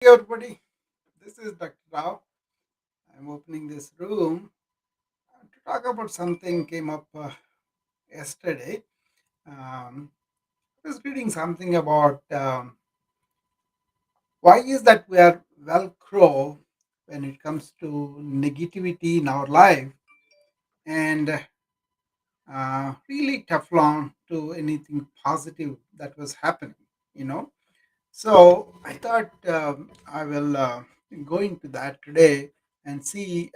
Hey everybody, this is Dr. Rao. I'm opening this room to talk about something came up yesterday. I was reading something about why is that we are velcro when it comes to negativity in our life and really Teflon to anything positive that was happening, you know. So I thought I will go into that today and see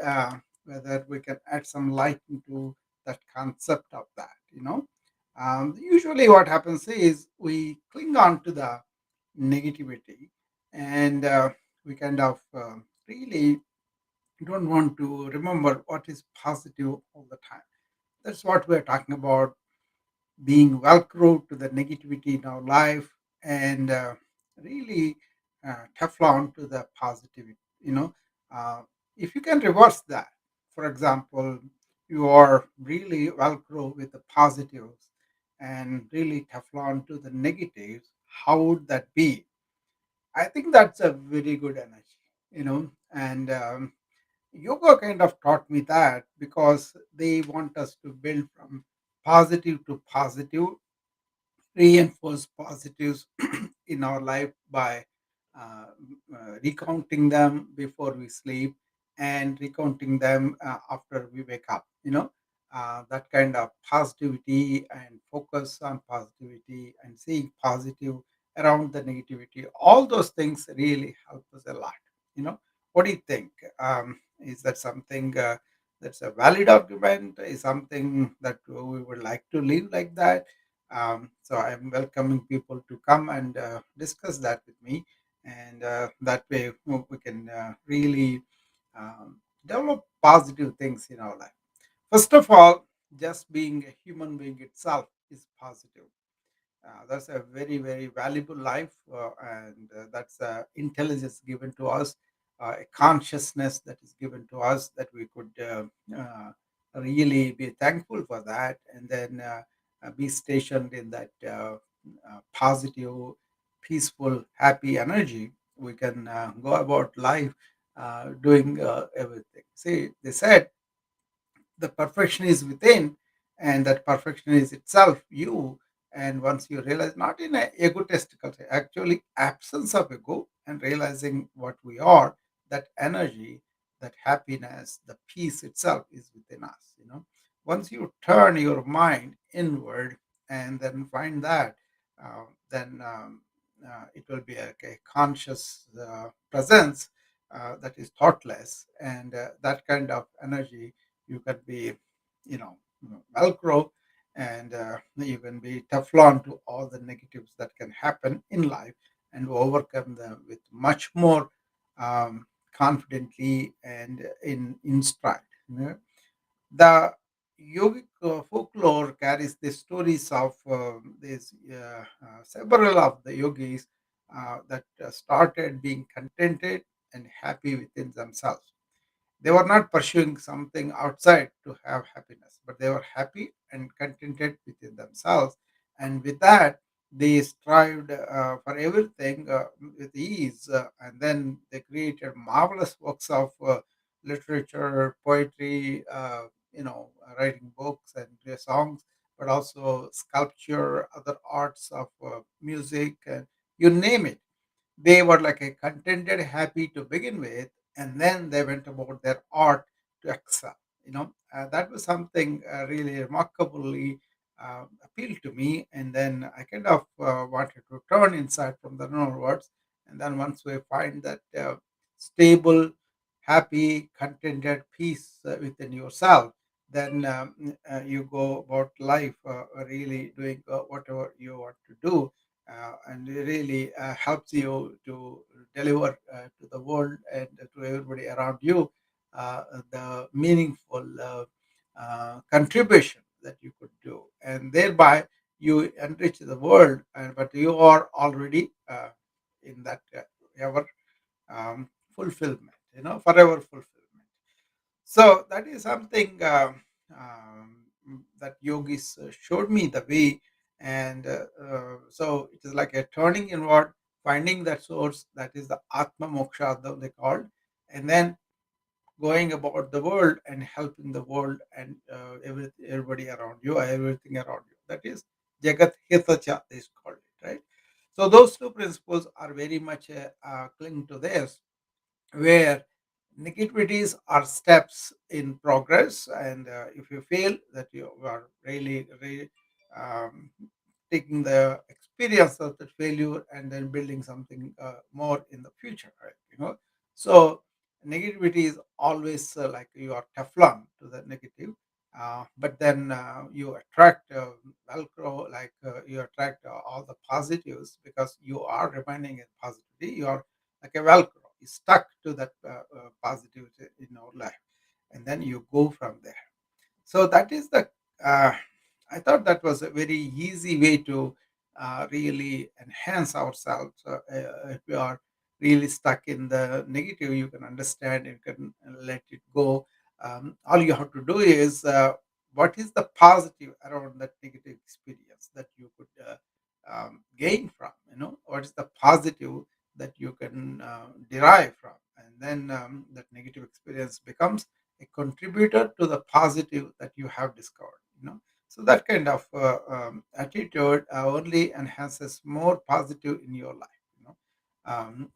whether we can add some light into that concept of that. Usually what happens is we cling on to the negativity and we kind of really don't want to remember what is positive all the time. That's what we're talking about, being velcro to the negativity in our life and really Teflon to the positivity. You know, uh, if you can reverse that, for example, you are really velcro with the positives and really Teflon to the negatives, how would that be? I think that's a very good energy, and yoga kind of taught me that because they want us to build from positive to positive, reinforce positives in our life by uh, recounting them before we sleep and recounting them after we wake up. That kind of positivity and focus on positivity and seeing positive around the negativity. All those things really help us a lot. What do you think? Is that something that's a valid argument? Is something that we would like to live like that? So I'm welcoming people to come and discuss that with me, and that way we can really develop positive things in our life. First of all, just being a human being itself is positive. That's a very, very valuable life, and that's intelligence given to us, a consciousness that is given to us that we could really be thankful for that, and then be stationed in that positive, peaceful, happy energy. We can go about life doing everything. See, they said the perfection is within, and that perfection is itself you. And once you realize, not in a egotistical way, actually absence of ego and realizing what we are, that energy, that happiness, the peace itself is within us. Once you turn your mind inward and then find that, then it will be a conscious presence that is thoughtless, and that kind of energy, you can be, you know, velcro, and you can be Teflon to all the negatives that can happen in life and overcome them with much more confidently and in stride. The yogic folklore carries the stories of these several of the yogis that started being contented and happy within themselves. They were not pursuing something outside to have happiness, but they were happy and contented within themselves. And with that, they strived for everything with ease. And then they created marvelous works of literature, poetry, writing books and songs, but also sculpture, other arts of music, and you name it. They were like a contented, happy to begin with, and then they went about their art to excel. That was something really remarkably appealed to me, and then I kind of wanted to turn inside from the onwards. And then once we find that stable, happy, contented peace within yourself, then you go about life really doing whatever you want to do, and it really helps you to deliver to the world and to everybody around you the meaningful contribution that you could do, and thereby you enrich the world. But you are already in that ever fulfillment, forever fulfillment. So that is something that yogis showed me the way, and so it is like a turning inward, finding that source, that is the Atma Moksha, they called, and then going about the world and helping the world and everybody around you, everything around you. That is Jagat Hitacha, is called it, right? So those two principles are very much cling to this, where negativities are steps in progress, and if you feel that you are really um, taking the experience of the failure and then building something more in the future, right? So negativity is always like you are Teflon to the negative, but then you attract velcro, like you attract all the positives, because you are remaining in positivity. You are like a velcro, is stuck to that positivity in your life, and then you go from there. So that is the uh, I thought that was a very easy way to really enhance ourselves. If you are really stuck in the negative, you can understand, you can let it go. All you have to do is what is the positive around that negative experience that you could gain from, what is the positive that you can derive from, and then that negative experience becomes a contributor to the positive that you have discovered. So that kind of attitude only enhances more positive in your life.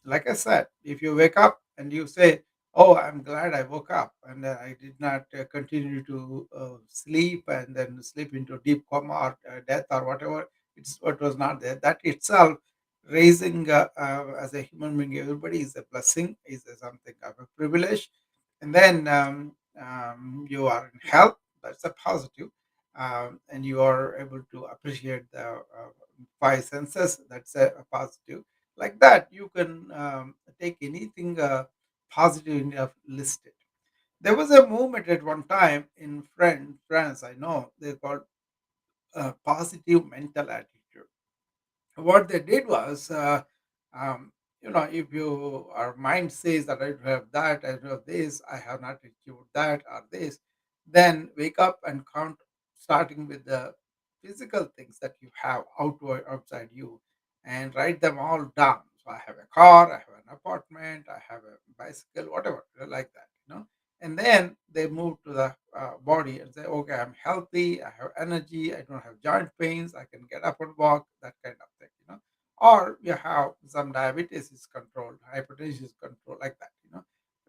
Like I said, if you wake up and you say, oh, I'm glad I woke up and I did not continue to sleep and then sleep into deep coma or death or whatever, it's what was not there, that itself raising as a human being, everybody is a blessing, is something of a privilege. And then you are in health, that's a positive. And you are able to appreciate the five senses, that's a positive. Like that, you can take anything positive in your listed. There was a movement at one time in France, I know, they called positive mental attitude. What they did was, um, if our mind says that I don't have that, I don't have this, I have not achieved that or this, then wake up and count, starting with the physical things that you have outward outside you, and write them all down. So I have a car, I have an apartment, I have a bicycle, whatever, like that. And then they move to the body and say, okay, I'm healthy, I have energy, I don't have joint pains, I can get up and walk, that kind of thing. Or you have some diabetes is controlled, hypertension is controlled, like that.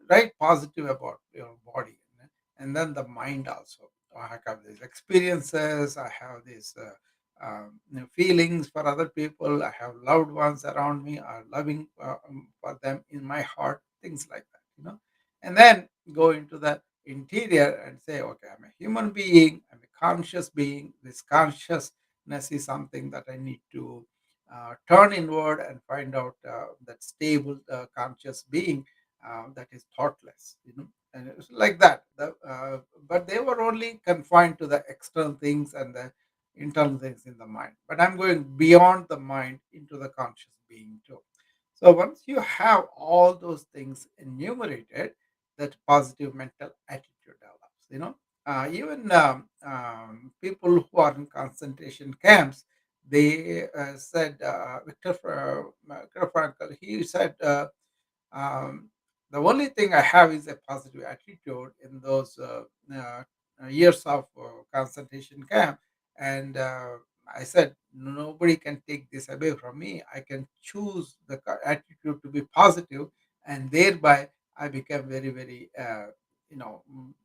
Write positive about your body. And then the mind also. Oh, I have these experiences, I have these feelings for other people, I have loved ones around me, are loving for them in my heart, things like that. And then go into the interior and say, okay, I'm a human being, I'm a conscious being. This consciousness is something that I need to turn inward and find out that stable conscious being that is thoughtless. And it's like that. But they were only confined to the external things and the internal things in the mind. But I'm going beyond the mind into the conscious being too. So once you have all those things enumerated, that positive mental attitude develops. Even people who are in concentration camps, they said, Viktor Frankl, he said, um, the only thing I have is a positive attitude in those years of concentration camp. And I said, nobody can take this away from me. I can choose the attitude to be positive, and thereby I became very, very,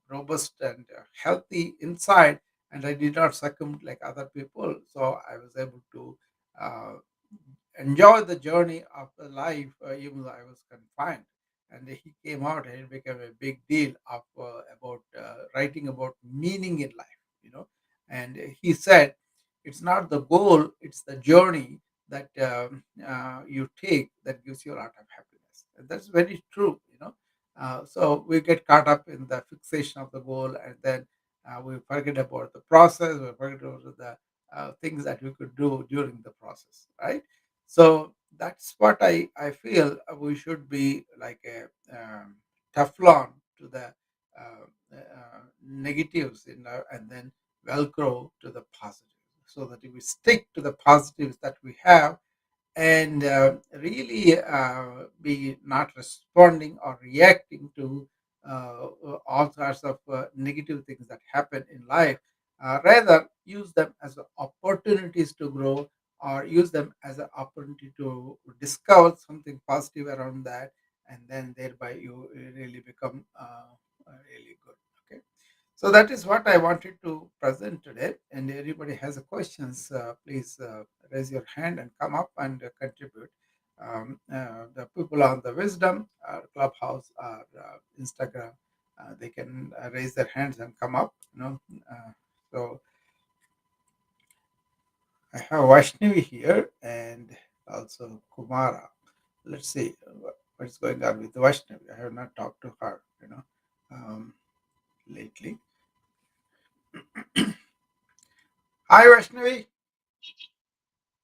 robust and healthy inside. And I did not succumb like other people. So I was able to uh, enjoy the journey of the life, even though I was confined. And he came out and it became a big deal of about writing about meaning in life, And he said, it's not the goal, it's the journey that you take that gives you a lot of happiness. And that's very true, So we get caught up in the fixation of the goal, and then we forget about the process, we forget about the things that we could do during the process, right? So that's what I feel we should be like a Teflon to the negatives, and then Velcro to the positives, so that if we stick to the positives that we have, and really be not responding or reacting to all sorts of negative things that happen in life. Rather, use them as opportunities to grow, or use them as an opportunity to discover something positive around that, and then thereby you really become really good. Okay, so that is what I wanted to present today. And anybody has a questions, please raise your hand and come up and contribute. The people on the Wisdom, Clubhouse, or Instagram, they can raise their hands and come up. So I have Vaishnavi here and also Kumara. Let's see what's going on with Vaishnavi. I have not talked to her, lately. Hi, Vaishnavi.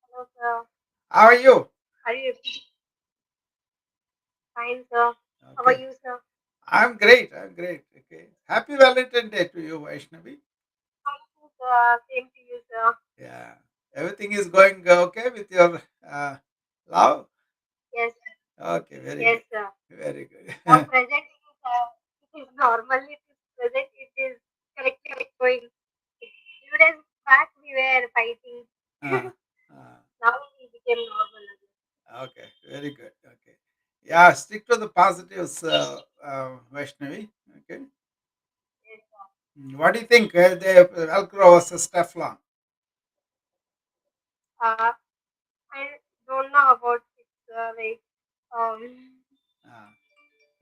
Hello, sir. How are you? Are you fine, sir? How are Okay. you, sir? I'm great. I'm great. Okay. Happy Valentine Day to you, Vaishnavi. Thank you, sir. Same to you, sir. Yeah. Everything is going okay with your love? Yes, Okay. Very yes, good. sir. Very good. Now, present it is normally it is present. It is correctly going. Few days back we were fighting. uh, uh, Now we became normal again. okay. Very good. Okay. Yeah. Stick to the positives, Vaishnavi. Okay. Yes, sir. What do you think? The Velcro versus Teflon? Uh, I don't know about it, sir. Like, um, Uh,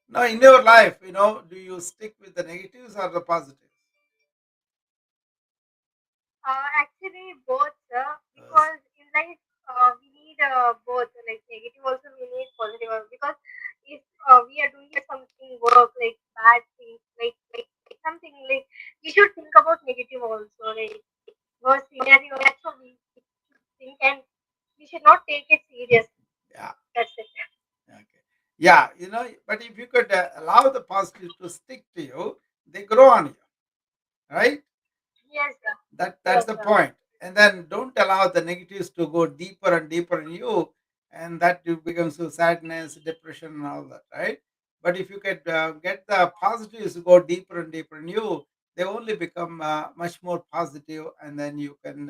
now, in your life, do you stick with the negatives or the positives? actually, both, sir, Uh, because in life we need both, like negative also we need positive also. Because if we are doing something work like bad things, like something like we should think about negative also, like worst scenario. That's what we should think, and we should not take it serious. yeah. That's it. Okay. Yeah, but if you could allow the positives to stick to you, they grow on you, right? Yes, sir. That's Yes, the sir. point. And then don't allow the negatives to go deeper and deeper in you, and that you becomes to sadness, depression, and all that, right? But if you could get the positives to go deeper and deeper in you, they only become much more positive, and then you can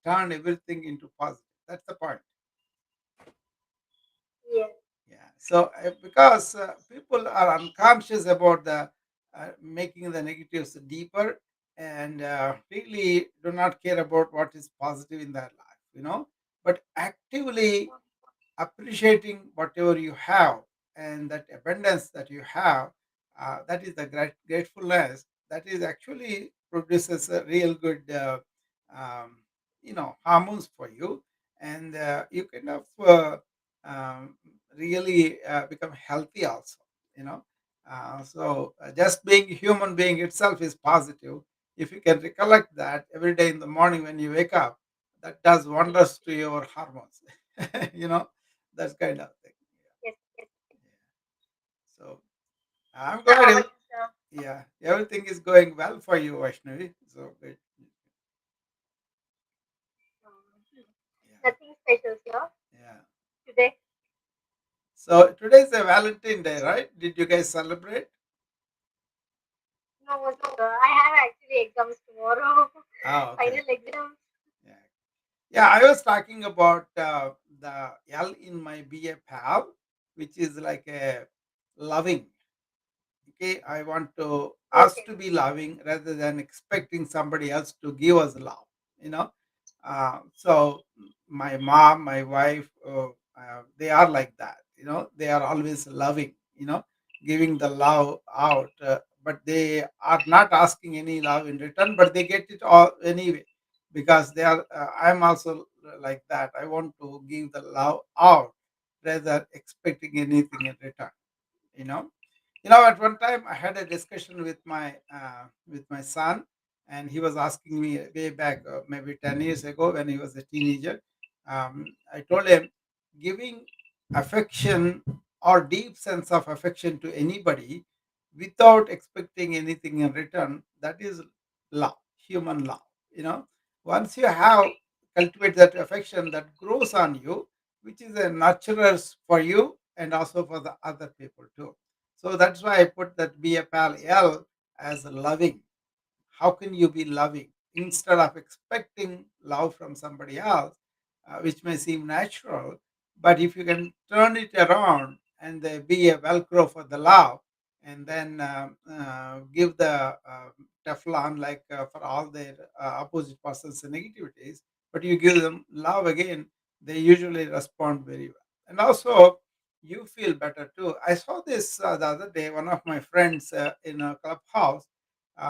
turn everything into positive. That's the point. Yes. Yeah. So because people are unconscious about the making the negatives deeper, and really do not care about what is positive in their life. But actively appreciating whatever you have, and that abundance that you have, that is the gratefulness that is actually produces a real good um, hormones for you, and you kind of um, really become healthy also you know just being a human being itself is positive. If you can recollect that every day in the morning when you wake up, that does wonders to your hormones. you know that's kind of thing. Yes. Yes. Yeah. So I'm Sir, how are glad. you, sir? Yeah, everything is going well for you, Vaishnavi. So good. Um, Yeah, nothing special, sir. yeah. Today. So today's a Valentine Day, right? Did you guys celebrate? No, sir. I have actually exams tomorrow. Oh, okay. Final exams. Yeah, yeah. I was talking about the L in my BA pal, which is like a loving. Okay, I want to us Okay. to be loving rather than expecting somebody else to give us love. You know, so my mom, my wife, they are like that. They are always loving. Giving the love out, but they are not asking any love in return, but they get it all anyway because they are. I'm also like that. I want to give the love out rather expecting anything in return. You know at one time I had a discussion with my son, and he was asking me way back, maybe 10 years ago when he was a teenager. I told him, giving affection or deep sense of affection to anybody without expecting anything in return, that is love, human love. you know Once you have cultivate that affection, that grows on you, which is a nurturers for you and also for the other people too. So that's why I put that BFL as loving. How can you be loving instead of expecting love from somebody else, which may seem natural? But if you can turn it around and be a velcro for the love, and then give the Teflon like for all their opposite persons and negativities, but you give them love again, they usually respond very well. And also, you feel better too. I saw this the other day. One of my friends in a clubhouse,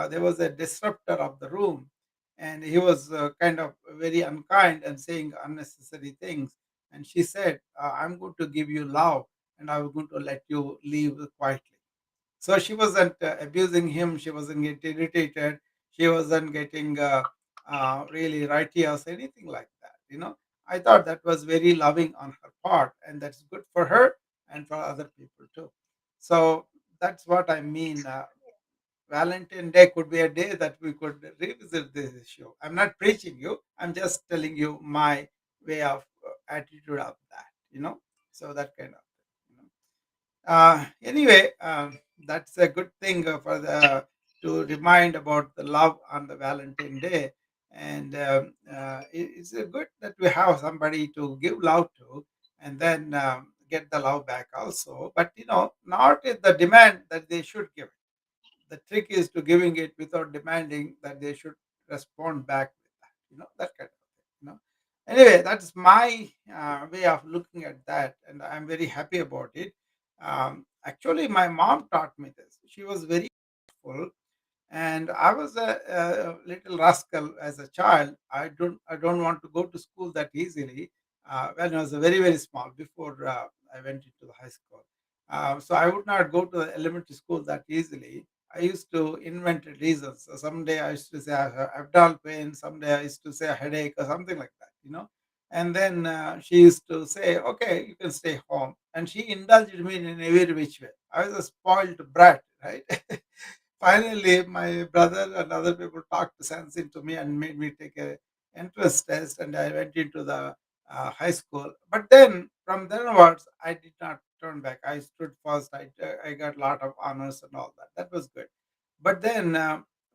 there was a disruptor of the room, and he was kind of very unkind and saying unnecessary things. And she said, I'm going to give you love, and I'm going to let you leave quietly. So she wasn't abusing him, she wasn't getting irritated, she wasn't getting really righteous, anything like that. I thought that was very loving on her part, and that's good for her and for other people too. So that's what I mean. Valentine Day could be a day that we could revisit this issue. I'm not preaching you, I'm just telling you my way of attitude of that, so that kind of thing. Anyway, that's a good thing for the to remind about the love on the Valentine Day, and it's good that we have somebody to give love to, and then get the love back also. But not at the demand that they should give. The trick is to giving it without demanding that they should respond back with that, that kind of thing. Anyway, that's my way of looking at that, and I'm very happy about it. Actually, my mom taught me this. She was very helpful, and I was a little rascal as a child. I don't want to go to school that easily. When I was very small, before I went into the high school, so I would not go to the elementary school that easily. I used to invent reasons. So someday I used to say I have abdominal pain. Someday I used to say a headache or something like that. And then she used to say, "Okay, you can stay home." And she indulged me in every which way. I was a spoiled brat, right? Finally, my brother and other people talked sense into me and made me take a entrance test, and I went into the high school. But then, from then onwards, I did not turn back. I stood first. I got a lot of honors and all that. That was good. But then,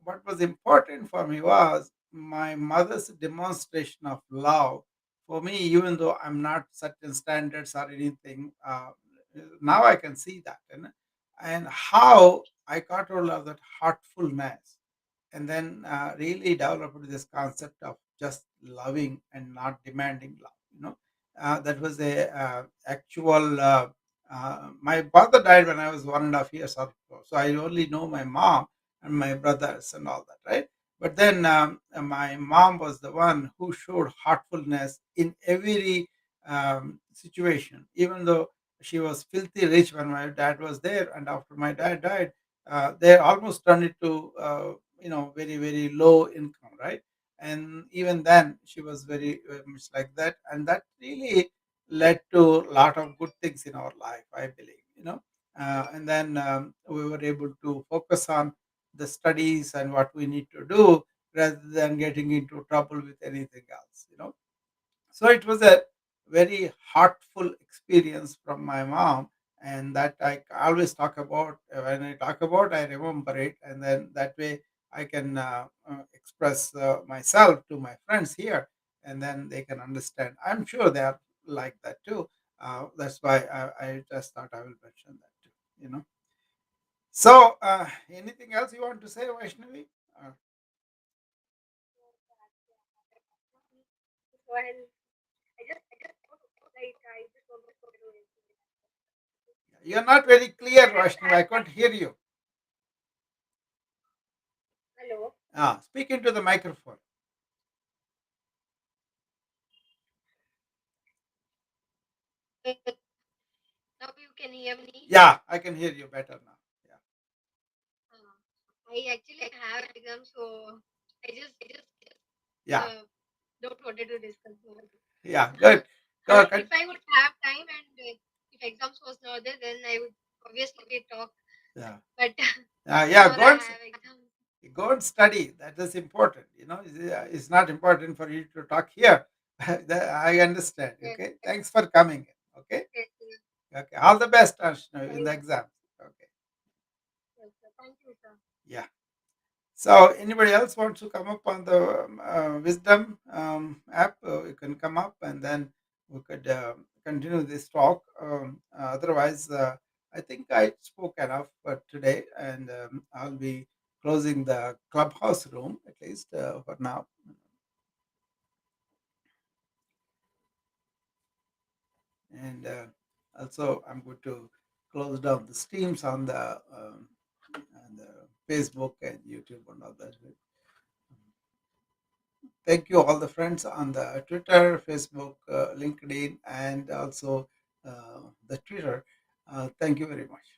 what was important for me was my mother's demonstration of love for me, even though I'm not certain standards or anything. Now I can see that, and how I got hold of that heartfulness, and then really developed this concept of just loving and not demanding love. That was a actual. My father died when I was 1.5 years old, so I only know my mom and my brothers and all that, right? But then my mom was the one who showed heartfulness in every situation, even though she was filthy rich when my dad was there, and after my dad died, they almost turned it to very low income, right? And even then she was very much like that, and that really led to a lot of good things in our life, I believe. And then we were able to focus on the studies and what we need to do rather than getting into trouble with anything else. So it was a very heartful experience from my mom, and that I always talk about. When I talk about, I remember it, and then that way I can express myself to my friends here, and then they can understand. I'm sure they are like that too. That's why I just thought I will mention that too. So, anything else you want to say, Vaishnavi? Uh, Well, I just you're not very clear, Vaishnavi. I can't hear you. hello. Speak into the microphone. Now you can hear me. Yeah, I can hear you better now. I actually have an exam, so I just Yeah, uh, don't wanted to discuss more. yeah, good. Go, If I would have time and if exams was not there, then I would obviously talk. yeah, But yeah. tomorrow I have exams. Go and study. That is important. It's not important for you to talk here. I understand. Yes, Okay. Thanks for coming. Okay. yes, yes. Okay. All the best, Arshna, in Thank the you. exams. Okay. Yes, sir. Thank you, sir. Yeah. So, anybody else wants to come up on the Wisdom app? You can come up and then we could continue this talk. Otherwise, I think I spoke enough for today, and I'll be closing the clubhouse room at least for now. And also, I'm going to close down the streams on the Facebook and YouTube and all that. Thank you, all the friends on the Twitter, Facebook, LinkedIn, and also the Twitter. Thank you very much.